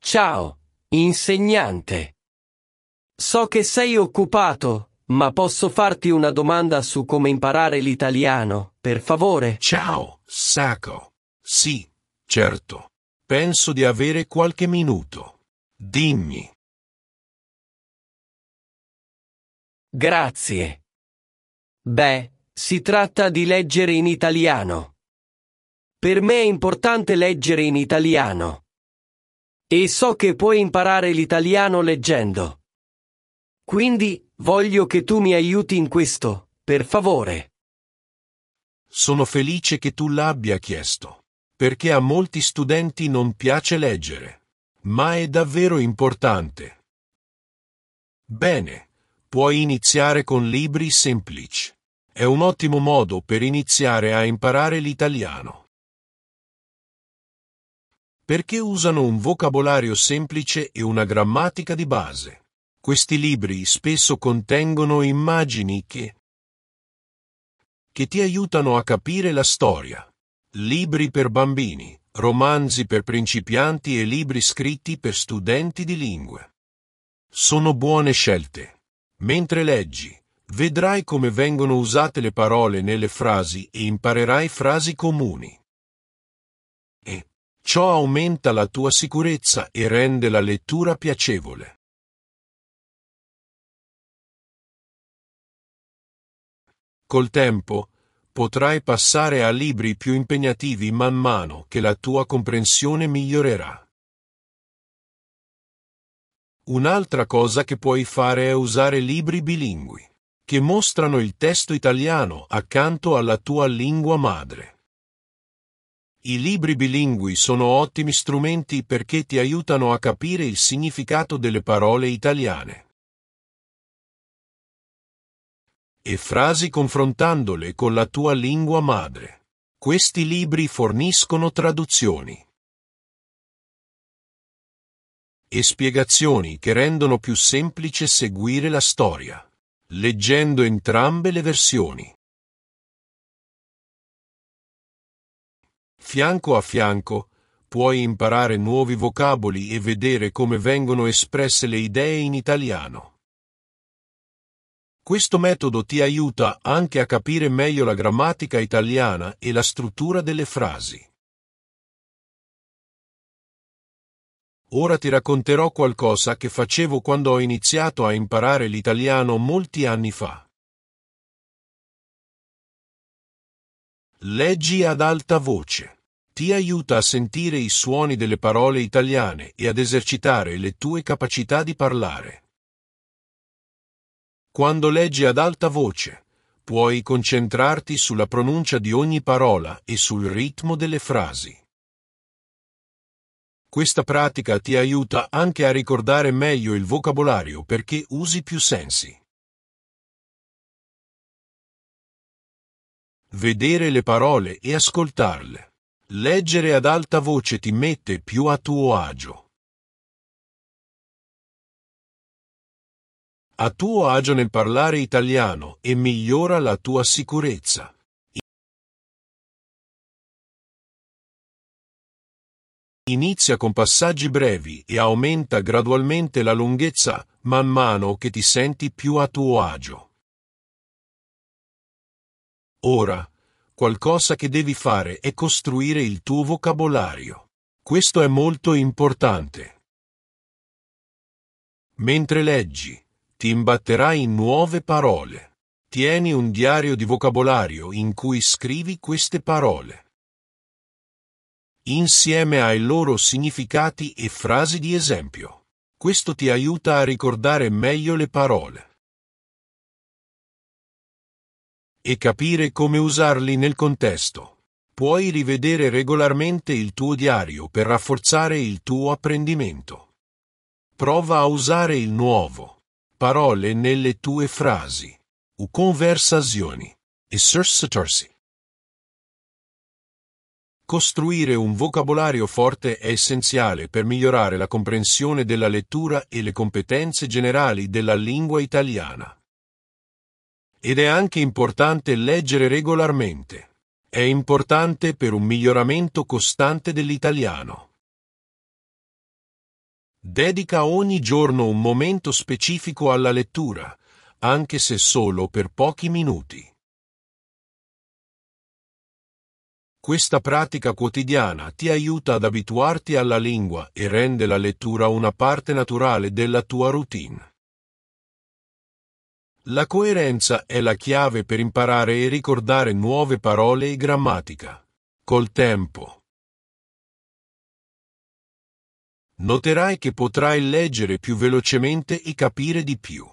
Ciao, insegnante. So che sei occupato, ma posso farti una domanda su come imparare l'italiano, per favore? Ciao, Sacco. Sì, certo. Penso di avere qualche minuto. Dimmi. Grazie. Beh, si tratta di leggere in italiano. Per me è importante leggere in italiano. E so che puoi imparare l'italiano leggendo. Quindi, voglio che tu mi aiuti in questo, per favore. Sono felice che tu l'abbia chiesto, perché a molti studenti non piace leggere, ma è davvero importante. Bene, puoi iniziare con libri semplici. È un ottimo modo per iniziare a imparare l'italiano. Perché usano un vocabolario semplice e una grammatica di base. Questi libri spesso contengono immagini che ti aiutano a capire la storia. Libri per bambini, romanzi per principianti e libri scritti per studenti di lingue. Sono buone scelte. Mentre leggi, vedrai come vengono usate le parole nelle frasi e imparerai frasi comuni. E ciò aumenta la tua sicurezza e rende la lettura piacevole. Col tempo, potrai passare a libri più impegnativi man mano che la tua comprensione migliorerà. Un'altra cosa che puoi fare è usare libri bilingui, che mostrano il testo italiano accanto alla tua lingua madre. I libri bilingui sono ottimi strumenti perché ti aiutano a capire il significato delle parole italiane e frasi confrontandole con la tua lingua madre. Questi libri forniscono traduzioni e spiegazioni che rendono più semplice seguire la storia, leggendo entrambe le versioni. Fianco a fianco, puoi imparare nuovi vocaboli e vedere come vengono espresse le idee in italiano. Questo metodo ti aiuta anche a capire meglio la grammatica italiana e la struttura delle frasi. Ora ti racconterò qualcosa che facevo quando ho iniziato a imparare l'italiano molti anni fa. Leggi ad alta voce. Ti aiuta a sentire i suoni delle parole italiane e ad esercitare le tue capacità di parlare. Quando leggi ad alta voce, puoi concentrarti sulla pronuncia di ogni parola e sul ritmo delle frasi. Questa pratica ti aiuta anche a ricordare meglio il vocabolario perché usi più sensi. Vedere le parole e ascoltarle. Leggere ad alta voce ti mette più a tuo agio. A tuo agio nel parlare italiano e migliora la tua sicurezza. Inizia con passaggi brevi e aumenta gradualmente la lunghezza man mano che ti senti più a tuo agio. Ora, qualcosa che devi fare è costruire il tuo vocabolario. Questo è molto importante. Mentre leggi, ti imbatterai in nuove parole. Tieni un diario di vocabolario in cui scrivi queste parole, insieme ai loro significati e frasi di esempio. Questo ti aiuta a ricordare meglio le parole e capire come usarli nel contesto. Puoi rivedere regolarmente il tuo diario per rafforzare il tuo apprendimento. Prova a usare il nuovo parole nelle tue frasi o conversazioni. Esercitarsi. Costruire un vocabolario forte è essenziale per migliorare la comprensione della lettura e le competenze generali della lingua italiana. Ed è anche importante leggere regolarmente. È importante per un miglioramento costante dell'italiano. Dedica ogni giorno un momento specifico alla lettura, anche se solo per pochi minuti. Questa pratica quotidiana ti aiuta ad abituarti alla lingua e rende la lettura una parte naturale della tua routine. La coerenza è la chiave per imparare e ricordare nuove parole e grammatica. Col tempo noterai che potrai leggere più velocemente e capire di più.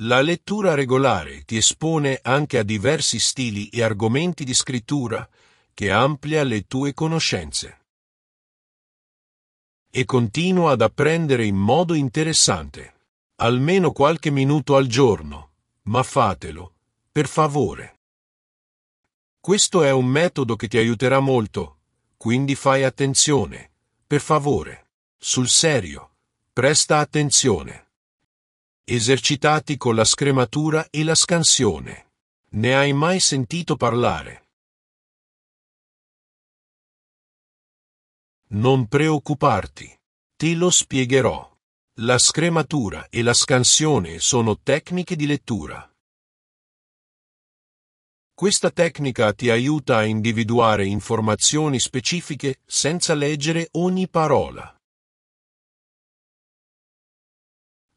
La lettura regolare ti espone anche a diversi stili e argomenti di scrittura, che amplia le tue conoscenze. E continua ad apprendere in modo interessante. Almeno qualche minuto al giorno, ma fatelo, per favore. Questo è un metodo che ti aiuterà molto, quindi fai attenzione, per favore. Sul serio, presta attenzione. Esercitati con la scrematura e la scansione. Ne hai mai sentito parlare? Non preoccuparti. Te lo spiegherò. La scrematura e la scansione sono tecniche di lettura. Questa tecnica ti aiuta a individuare informazioni specifiche senza leggere ogni parola.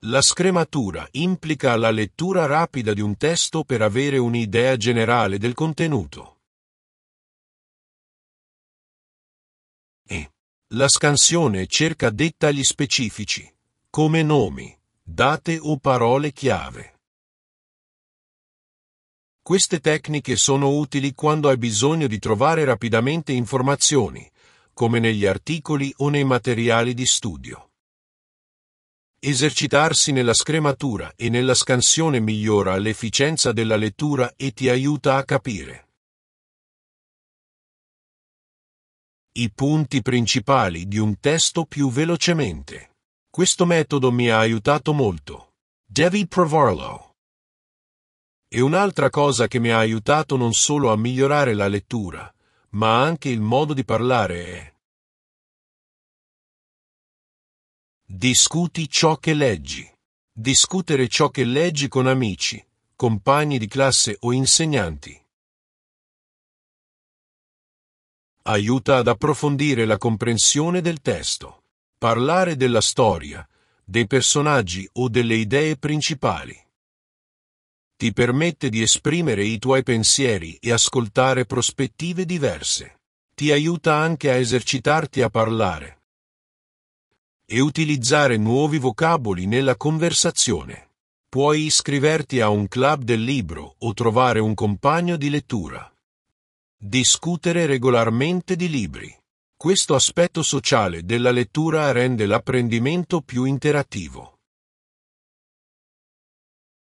La scrematura implica la lettura rapida di un testo per avere un'idea generale del contenuto. E la scansione cerca dettagli specifici, come nomi, date o parole chiave. Queste tecniche sono utili quando hai bisogno di trovare rapidamente informazioni, come negli articoli o nei materiali di studio. Esercitarsi nella scrematura e nella scansione migliora l'efficienza della lettura e ti aiuta a capire i punti principali di un testo più velocemente. Questo metodo mi ha aiutato molto. David Provarlo. E un'altra cosa che mi ha aiutato non solo a migliorare la lettura, ma anche il modo di parlare è: discuti ciò che leggi. Discutere ciò che leggi con amici, compagni di classe o insegnanti aiuta ad approfondire la comprensione del testo. Parlare della storia, dei personaggi o delle idee principali ti permette di esprimere i tuoi pensieri e ascoltare prospettive diverse. Ti aiuta anche a esercitarti a parlare e utilizzare nuovi vocaboli nella conversazione. Puoi iscriverti a un club del libro o trovare un compagno di lettura. Discutere regolarmente di libri. Questo aspetto sociale della lettura rende l'apprendimento più interattivo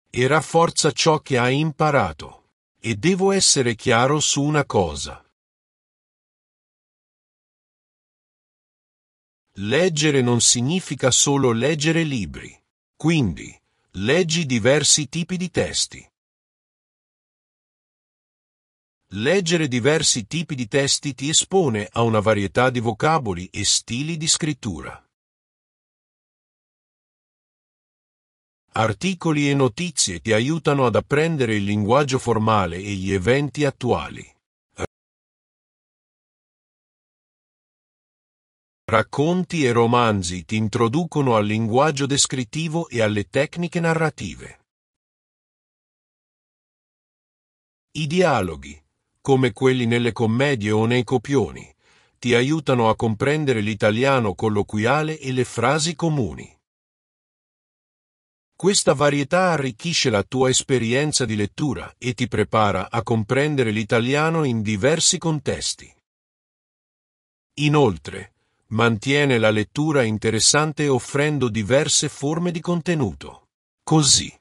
e rafforza ciò che hai imparato. E devo essere chiaro su una cosa. Leggere non significa solo leggere libri. Quindi, leggi diversi tipi di testi. Leggere diversi tipi di testi ti espone a una varietà di vocaboli e stili di scrittura. Articoli e notizie ti aiutano ad apprendere il linguaggio formale e gli eventi attuali. Racconti e romanzi ti introducono al linguaggio descrittivo e alle tecniche narrative. I dialoghi, come quelli nelle commedie o nei copioni, ti aiutano a comprendere l'italiano colloquiale e le frasi comuni. Questa varietà arricchisce la tua esperienza di lettura e ti prepara a comprendere l'italiano in diversi contesti. Inoltre, mantiene la lettura interessante offrendo diverse forme di contenuto. Così,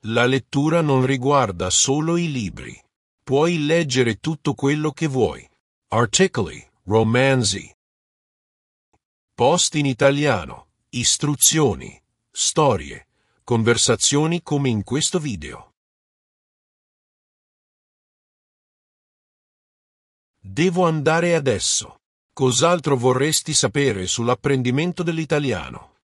la lettura non riguarda solo i libri. Puoi leggere tutto quello che vuoi. Articoli, romanzi, post in italiano, istruzioni, storie, conversazioni come in questo video. Devo andare adesso. Cos'altro vorresti sapere sull'apprendimento dell'italiano?